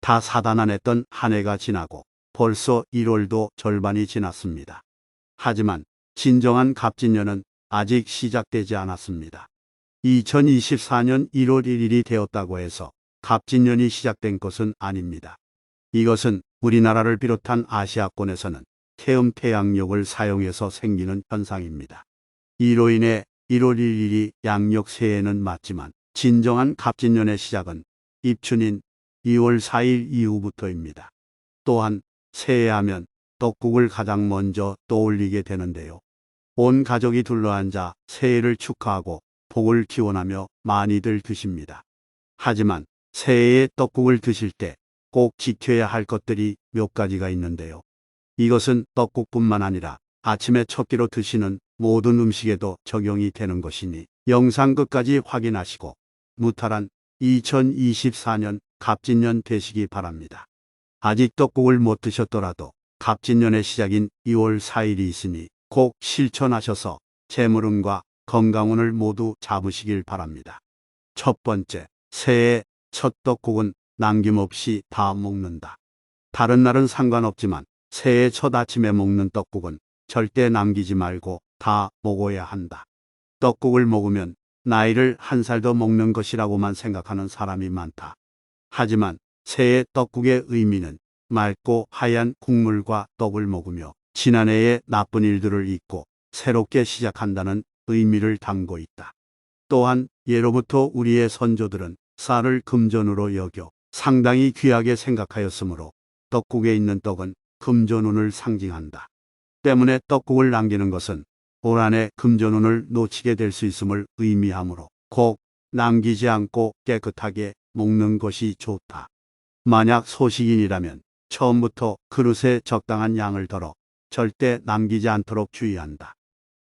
다 사단안했던 한 해가 지나고 벌써 1월도 절반이 지났습니다. 하지만 진정한 갑진년은 아직 시작되지 않았습니다. 2024년 1월 1일이 되었다고 해서 갑진년이 시작된 것은 아닙니다. 이것은 우리나라를 비롯한 아시아권에서는 태음 태양력을 사용해서 생기는 현상입니다. 이로 인해 1월 1일이 양력 새해는 맞지만 진정한 갑진년의 시작은 입춘인 2월 4일 이후부터입니다. 또한 새해하면 떡국을 가장 먼저 떠올리게 되는데요. 온 가족이 둘러앉아 새해를 축하하고 복을 기원하며 많이들 드십니다. 하지만 새해에 떡국을 드실 때 꼭 지켜야 할 것들이 몇 가지가 있는데요. 이것은 떡국뿐만 아니라 아침에 첫 끼로 드시는 모든 음식에도 적용이 되는 것이니 영상 끝까지 확인하시고 무탈한 2024년 갑진년 되시기 바랍니다. 아직 떡국을 못 드셨더라도 갑진년의 시작인 2월 4일이 있으니 꼭 실천하셔서 재물운과 건강운을 모두 잡으시길 바랍니다. 첫 번째, 새해 첫 떡국은 남김없이 다 먹는다. 다른 날은 상관없지만 새해 첫 아침에 먹는 떡국은 절대 남기지 말고 다 먹어야 한다. 떡국을 먹으면 나이를 한 살 더 먹는 것이라고만 생각하는 사람이 많다. 하지만 새해 떡국의 의미는 맑고 하얀 국물과 떡을 먹으며 지난해의 나쁜 일들을 잊고 새롭게 시작한다는 의미를 담고 있다. 또한 예로부터 우리의 선조들은 쌀을 금전으로 여겨 상당히 귀하게 생각하였으므로 떡국에 있는 떡은 금전운을 상징한다. 때문에 떡국을 남기는 것은 올 한해 금전운을 놓치게 될 수 있음을 의미하므로 꼭 남기지 않고 깨끗하게 먹는 것이 좋다. 만약 소식인이라면 처음부터 그릇에 적당한 양을 덜어 절대 남기지 않도록 주의한다.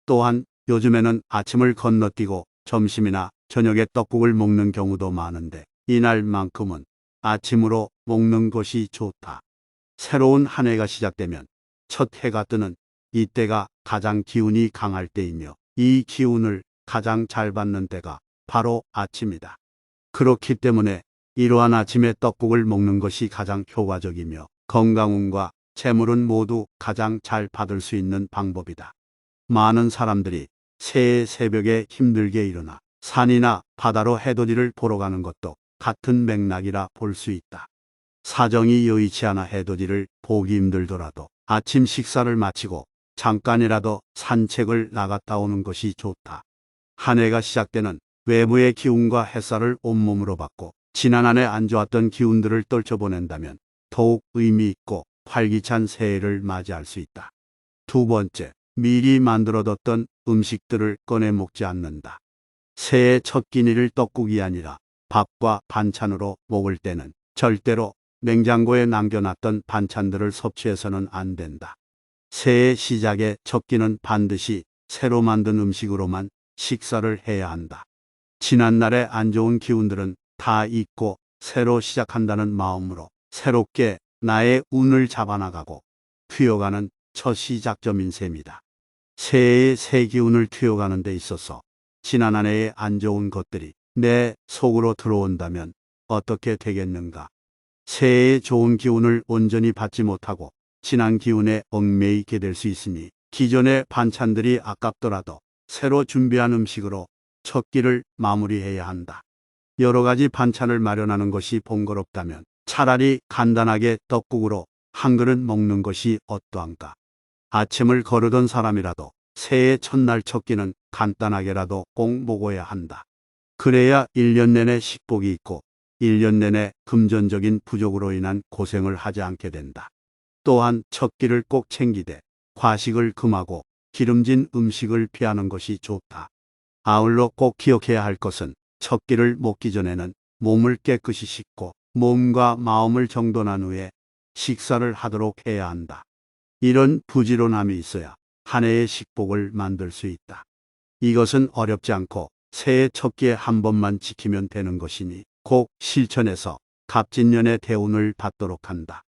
또한 요즘에는 아침을 건너뛰고 점심이나 저녁에 떡국을 먹는 경우도 많은데 이날만큼은 아침으로 먹는 것이 좋다. 새로운 한 해가 시작되면 첫 해가 뜨는 이때가 가장 기운이 강할 때이며 이 기운을 가장 잘 받는 때가 바로 아침이다. 그렇기 때문에 이러한 아침에 떡국을 먹는 것이 가장 효과적이며 건강운과 재물운 모두 가장 잘 받을 수 있는 방법이다. 많은 사람들이 새해 새벽에 힘들게 일어나 산이나 바다로 해돋이를 보러 가는 것도 같은 맥락이라 볼 수 있다. 사정이 여의치 않아 해돋이를 보기 힘들더라도 아침 식사를 마치고 잠깐이라도 산책을 나갔다 오는 것이 좋다. 한 해가 시작되는 외부의 기운과 햇살을 온몸으로 받고 지난 한 해 안 좋았던 기운들을 떨쳐보낸다면 더욱 의미 있고 활기찬 새해를 맞이할 수 있다. 두 번째, 미리 만들어뒀던 음식들을 꺼내 먹지 않는다. 새해 첫 끼니를 떡국이 아니라 밥과 반찬으로 먹을 때는 절대로 냉장고에 남겨놨던 반찬들을 섭취해서는 안 된다. 새해 시작의 첫 끼는 반드시 새로 만든 음식으로만 식사를 해야 한다. 지난날의 안 좋은 기운들은 다 잊고 새로 시작한다는 마음으로 새롭게 나의 운을 잡아나가고 튀어가는 첫 시작점인 셈이다. 새해의 새 기운을 튀어가는 데 있어서 지난 한 해의 안 좋은 것들이 내 속으로 들어온다면 어떻게 되겠는가? 새해의 좋은 기운을 온전히 받지 못하고 지난 기운에 얽매이게 될 수 있으니 기존의 반찬들이 아깝더라도 새로 준비한 음식으로 첫 끼를 마무리해야 한다. 여러 가지 반찬을 마련하는 것이 번거롭다면 차라리 간단하게 떡국으로 한 그릇 먹는 것이 어떠한가? 아침을 거르던 사람이라도 새해 첫날 첫 끼는 간단하게라도 꼭 먹어야 한다. 그래야 1년 내내 식복이 있고 1년 내내 금전적인 부족으로 인한 고생을 하지 않게 된다. 또한 첫 끼를 꼭 챙기되 과식을 금하고 기름진 음식을 피하는 것이 좋다. 아울러 꼭 기억해야 할 것은 첫 끼를 먹기 전에는 몸을 깨끗이 씻고 몸과 마음을 정돈한 후에 식사를 하도록 해야 한다. 이런 부지런함이 있어야 한 해의 식복을 만들 수 있다. 이것은 어렵지 않고 새해 첫 끼에 한 번만 지키면 되는 것이니 꼭 실천해서 갑진년의 대운을 받도록 한다.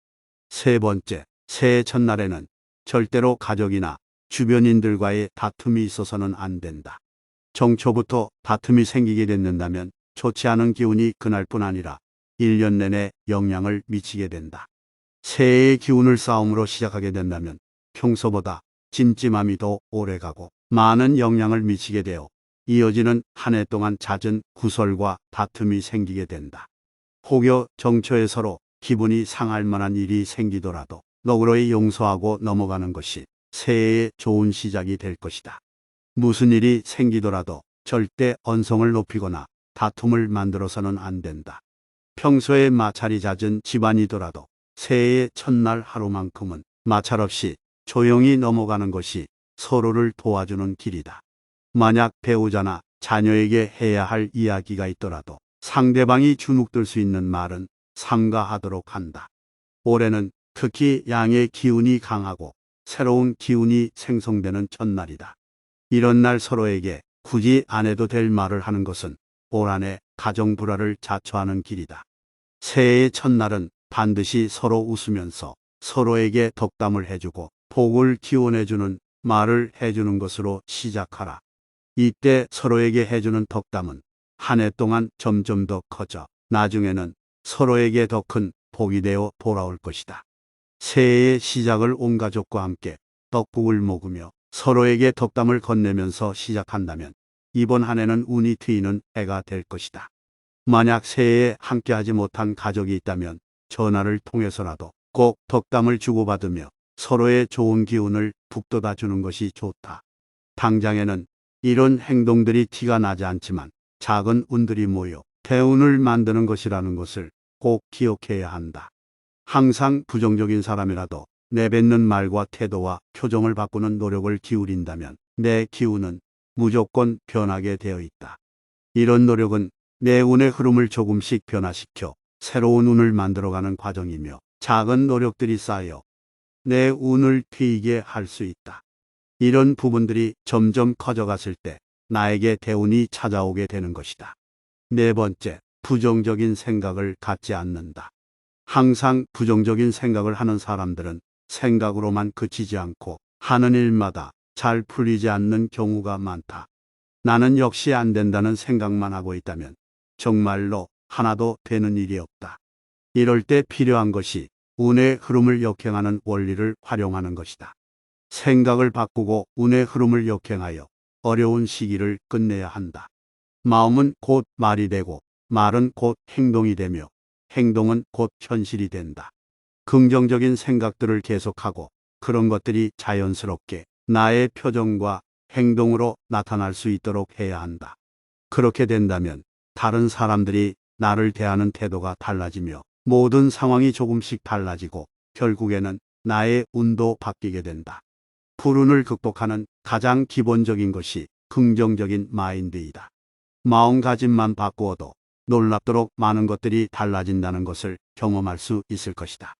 세 번째, 새해 첫날에는 절대로 가족이나 주변인들과의 다툼이 있어서는 안 된다. 정초부터 다툼이 생기게 됐는다면 좋지 않은 기운이 그날뿐 아니라 1년 내내 영향을 미치게 된다. 새해의 기운을 싸움으로 시작하게 된다면 평소보다 찜찜함이 더 오래가고 많은 영향을 미치게 되어 이어지는 한 해 동안 잦은 구설과 다툼이 생기게 된다. 혹여 정초에 서로 기분이 상할 만한 일이 생기더라도 너그러이 용서하고 넘어가는 것이 새해의 좋은 시작이 될 것이다. 무슨 일이 생기더라도 절대 언성을 높이거나 다툼을 만들어서는 안 된다. 평소에 마찰이 잦은 집안이더라도 새해의 첫날 하루만큼은 마찰 없이 조용히 넘어가는 것이 서로를 도와주는 길이다. 만약 배우자나 자녀에게 해야 할 이야기가 있더라도 상대방이 주눅들 수 있는 말은 삼가하도록 한다. 올해는 특히 양의 기운이 강하고 새로운 기운이 생성되는 첫날이다. 이런 날 서로에게 굳이 안 해도 될 말을 하는 것은 올 한 해 가정 불화를 자초하는 길이다. 새해의 첫날은 반드시 서로 웃으면서 서로에게 덕담을 해주고 복을 기원해주는 말을 해주는 것으로 시작하라. 이때 서로에게 해주는 덕담은 한 해 동안 점점 더 커져 나중에는 서로에게 더 큰 복이 되어 돌아올 것이다. 새해의 시작을 온 가족과 함께 떡국을 먹으며 서로에게 덕담을 건네면서 시작한다면 이번 한 해는 운이 트이는 해가 될 것이다. 만약 새해에 함께하지 못한 가족이 있다면 전화를 통해서라도 꼭 덕담을 주고받으며 서로의 좋은 기운을 북돋아 주는 것이 좋다. 당장에는 이런 행동들이 티가 나지 않지만 작은 운들이 모여 대운을 만드는 것이라는 것을 꼭 기억해야 한다. 항상 부정적인 사람이라도 내뱉는 말과 태도와 표정을 바꾸는 노력을 기울인다면 내 기운은 무조건 변하게 되어 있다. 이런 노력은 내 운의 흐름을 조금씩 변화시켜 새로운 운을 만들어가는 과정이며 작은 노력들이 쌓여 내 운을 트이게 할 수 있다. 이런 부분들이 점점 커져갔을 때 나에게 대운이 찾아오게 되는 것이다. 네 번째, 부정적인 생각을 갖지 않는다. 항상 부정적인 생각을 하는 사람들은 생각으로만 그치지 않고 하는 일마다 잘 풀리지 않는 경우가 많다. 나는 역시 안 된다는 생각만 하고 있다면 정말로 하나도 되는 일이 없다. 이럴 때 필요한 것이 운의 흐름을 역행하는 원리를 활용하는 것이다. 생각을 바꾸고 운의 흐름을 역행하여 어려운 시기를 끝내야 한다. 마음은 곧 말이 되고 말은 곧 행동이 되며 행동은 곧 현실이 된다. 긍정적인 생각들을 계속하고 그런 것들이 자연스럽게 나의 표정과 행동으로 나타날 수 있도록 해야 한다. 그렇게 된다면 다른 사람들이 나를 대하는 태도가 달라지며 모든 상황이 조금씩 달라지고 결국에는 나의 운도 바뀌게 된다. 불운을 극복하는 가장 기본적인 것이 긍정적인 마인드이다. 마음가짐만 바꾸어도 놀랍도록 많은 것들이 달라진다는 것을 경험할 수 있을 것이다.